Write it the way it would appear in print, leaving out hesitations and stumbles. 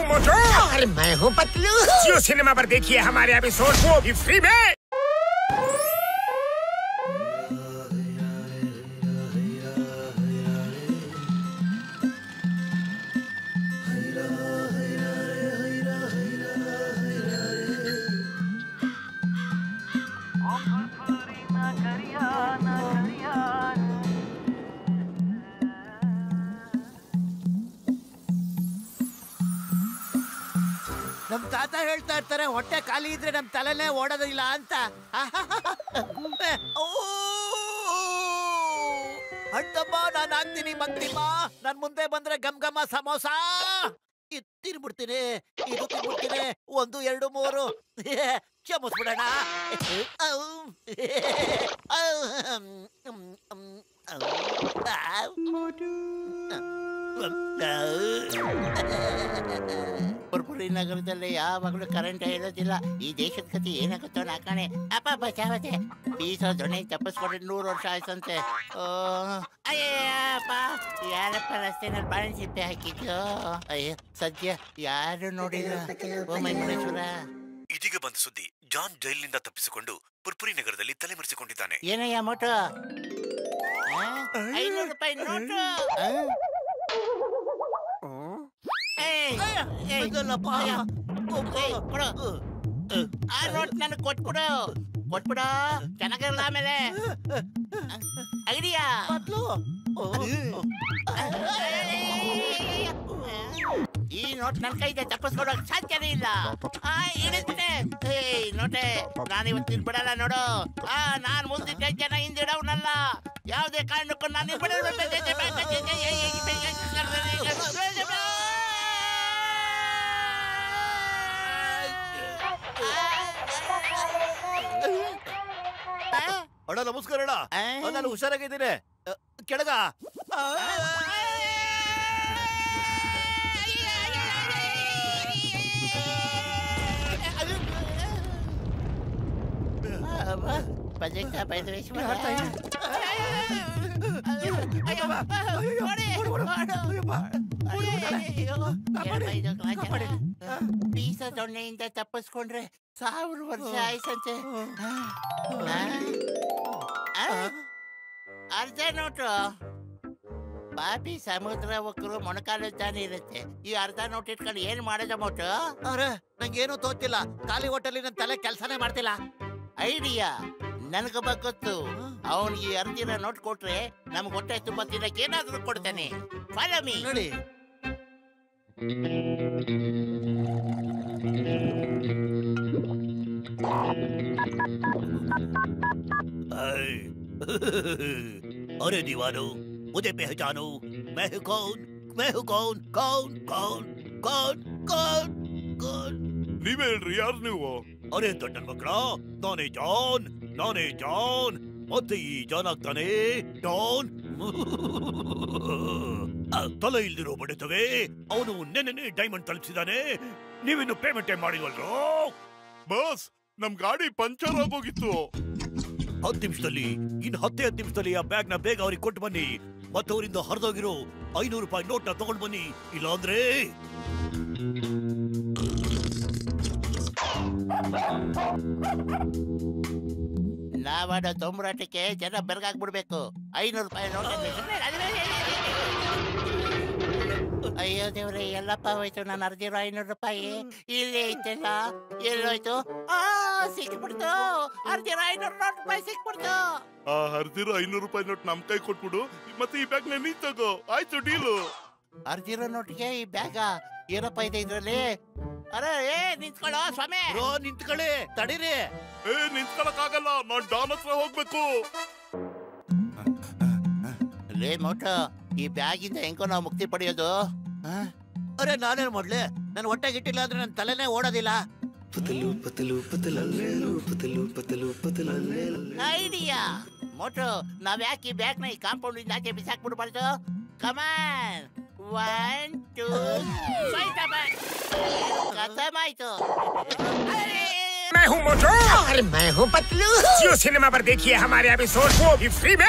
हूँ मोटू और मैं हूँ पतलू। जियो सिनेमा पर देखिए हमारे एपिसोड, वो भी फ्री में। ನಮ್ ತಾತ ಹೇಳ್ತಾ ಇರ್ತಾರೆ, ಹೊಟ್ಟೆ ಖಾಲಿ ಇದ್ರೆ ನಮ್ ತಲೆನೇ ಓಡೋದಿಲ್ಲ ಅಂತ. ಅಣ್ಣಮ್ಮ, ನಾನು ಆಗ್ತೀನಿ ಮಂಗ್ತಿಮ್ಮ. ನನ್ ಮುಂದೆ ಬಂದ್ರೆ ಗಮ್ ಗಮ ಸಮೋಸ ತಿನ್ಬಿಡ್ತೀನಿ, ಇದು ತಿನ್ಬಿಡ್ತೀನಿ. 1 2 3 ಕ್ಷಮಿಸ್ಬಿಡೋಣ. ಪುರ್ಪುರಿ ನಗರದಲ್ಲಿ ಯಾವಾಗಲೂ ಕರೆಂಟ್ ಇರೋದಿಲ್ಲ. ಈ ದೇಶದ ಕತೆ ಏನಾಗುತ್ತೋ ನಾಕಾಣೆ. ಅಪ್ಪ ಬಚಾವತೆ ಬೀಸೋ ದೊಣ್ಣೆ ತಪ್ಪಿಸ್ಕೊಂಡ್ರೆ 100 ವರ್ಷ ಆಯ್ತಂತೆ. ಅಯ್ಯಪ್ಪ, ಯಾರಪ್ಪ ರಸ್ತೆನಲ್ಲಿ ಬಾಳೆ ಸಿಪ್ಪೆ ಹಾಕಿದ್ದು? ಅಯ್ಯ, ಸದ್ಯ ಯಾರು ನೋಡಿಲ್ಲ. ಓ ಮೈಮುನೇಶ್ವರ. ಇದೀಗ ಬಂದ ಸುದ್ದಿ, ಜಾನ್ ಜೈಲಿನಿಂದ ತಪ್ಪಿಸಿಕೊಂಡು ಪುರ್ಪುರಿ ನಗರದಲ್ಲಿ ತಲೆಮರೆಸಿಕೊಂಡಿದ್ದಾನೆ. ಏನಯ್ಯ ಮೋಟು? 500 ರೂಪಾಯಿ ನೋಟು. ಆ ನೋಟ್ ನನಗೆ ಕೊಟ್ಬಿಡು. ಚೆನ್ನಾಗಿರಲ್ಲ. ಆಮೇಲೆ ಐಡಿಯಾ ಈ ನೋಟ್ ನನ್ನ ಕೈಗೆ ತಪ್ಪಿಸ್ಕೊಡೋಕ್ ಸಾಧ್ಯನೇ ಇಲ್ಲ. ಇಡುತ್ತೆ ನೋಟೆ. ನಾನಿವತ್ತು ಬಿಡಲ್ಲ ನೋಡು. ನಾನ್ ಮುಂದಿಟ್ಟ ಜನ ಹಿಂದಿಡವನಲ್ಲ. ಯಾವುದೇ ಕಾರಣಕ್ಕೂ ನಾನು ಅಣ್ಣ ನಮಸ್ಕಾರ ಅಣ್ಣ. ನಾನು ಹುಷಾರಾಗಿದ್ದೀನಿ. ಕೆಳಗ ಬೀಸ ದೊಣ್ಣೆಯಿಂದ ತಪ್ಪಿಸ್ಕೊಂಡ್ರೆ 1000 ವರ್ಷ ಆಯ್ತಂತೆ. ಅರ್ಧ ನೋಟು. ಬಾಬಿ ಸಮುದ್ರ ಒಕ್ಕರು ಮೊಣಕಾಲು ತಾನೇ ಇರುತ್ತೆ. ಈ ಅರ್ಧ ನೋಟ್ ಇಟ್ಕೊಂಡು ಏನ್ ಮಾಡೋದ ಮೋಟು? ಅರೆ, ನಂಗೇನು ತೋತಿಲ್ಲ. ಖಾಲಿ ಹೋಟೆಲ್ ನನ್ನ ತಲೆ ಕೆಲಸನೇ ಮಾಡ್ತಿಲ್ಲ. ಐಡಿಯಾ ನನಗೊಬ್ಬ ಗೊತ್ತು. ಅವನಿಗೆ ಅರ್ಧಿನ ನೋಟ್ ಕೊಟ್ರೆ ನಮ್ಗೆ ಹೊಟ್ಟೆ ತುಂಬಾ ತಿನ್ನಕ್ಕೆ ಏನಾದ್ರೂ ಕೊಡ್ತಾನೆ. Follow me. ನೋಡಿ, अरे दीवानो, मुझे पहचानो. मैं हूँ कौन? मैं हूँ कौन? कौन कौन कौन कौन कौन? ನೀವೇ ಹೇಳ್ರಿ, ಯಾರು ನೀವು? ಅರೆ ದೊಡ್ಡನ್ ಮಕ್ಕಳ, ನಾನೇ ಜಾನ್. ಮತ್ತೆ ಈ ಜಾನ್ ಆಗ್ತಾನೆ ಡಾನ್. ತಲೆ ಇಲ್ದಿರೋ ಬಡಿತವೆ. ಅವನು ನೆನ್ನೆ ಡೈಮಂಡ್ ತಲುಪಿಸಿದಾನೆ. ನೀವಿನ್ನು ಪೇಮೆಂಟ್ ಮಾಡಿಲ್ವಲ್ರೋ? ಬಾಸ್, ನಮ್ ಗಾಡಿ ಪಂಚರ್ ಆಗೋಗಿತ್ತು. 10 ನಿಮಿಷದಲ್ಲಿ, ಇನ್ನು 10 ನಿಮಿಷದಲ್ಲಿ ಆ ಬ್ಯಾಗ್ ನ ಬೇಗ ಅವ್ರಿಗೆ ಕೊಟ್ಟು ಬನ್ನಿ. ಮತ್ತೆ ಅವರಿಂದ ಹರಿದೋಗಿರೋ 500 ರೂಪಾಯಿ ನೋಟ್ ನ ತಗೊಂಡು ಬನ್ನಿ. ಇಲ್ಲಾಂದ್ರೆ ನಾವಾಡ ತೊಂಬರಾಟಕ್ಕೆ ಜನ ಬೆರಗಾಗ್ಬಿಡ್ಬೇಕು. 500 ರೂಪಾಯಿ ನೋಟ್. ಅಯ್ಯೋ ದೇವ್ರೆ, ಎಲ್ಲಪ್ಪ ಹೋಯ್ತು. ನಾನು ಅರ್ಧಿರೋ 500 ರೂಪಾಯಿ ಇಲ್ಲಿ ಐತೆಲ್ಲ. ಎಲ್ಲೋಯ್ತು? ಸಿಕ್ಬಿಡ್ತು. ಅರ್ಧಿರೋ 500 ರೂಪಾಯಿ ಸಿಕ್ಬಿಡ್ತು. ಹರಿದಿರೋ 500 ರೂಪಾಯಿ ನೋಟ್ ನಮ್ ಕೈ ಕೊಟ್ಬಿಡು. ಮತ್ತೆ ಈ ಬ್ಯಾಗ್ ನೀ ತಗೋ. ಆಯ್ತು, ಡೀಲು. ಅರ್ಧಿರೋ ನೋಟ್ಗೆ ಈ ಬ್ಯಾಗ ಏನಪ್ಪ ಇದೆ ಇದ್ರಲ್ಲಿ? ಅರೆ ನಿಂತ್ಕೊಳ್ಳೋ ಸ್ವಾಮಿ. ನಿಂತ್ಕೊಳ್ಳಿ, ತಡೀರಿ. ನಿಂತ್ಕೊಳಕ್ ಆಗಲ್ಲ, ನಾನ್ ಡಾನ್ ಹತ್ರ ಹೋಗ್ಬೇಕು. ಲೇ ಮೋಟು, ಈ ಬ್ಯಾಗಿಂದ ಹೆಂಗೋ ನಾವು ಮುಕ್ತಿ ಪಡೆಯೋದು? ಅರೆ ನಾನೇನ್ ಮಾಡ್ಲಿ? ನನ್ ಹೊಟ್ಟೆಗೆ ಇಟ್ಟಿಲ್ಲ ಅಂದ್ರೆ ನನ್ ತಲೆನೇ ಓಡೋದಿಲ್ಲ. ಐಡಿಯಾ ಮೋಟು, ನಾವ್ ಯಾಕೆ ಈ ಬ್ಯಾಗ್ ನ ಈ ಕಾಂಪೌಂಡ್ ಇಂದ ಆಚೆ ಬಿಸಾಕ್ಬಿಡ್ಬಾರ್ದು? ಕಮಾನ್, 1 2 खत्म आयतो। मैं हूँ मोटू और मैं हूँ पतलू। जियो सिनेमा पर देखिए हमारे एपिसोड, वो भी फ्री में।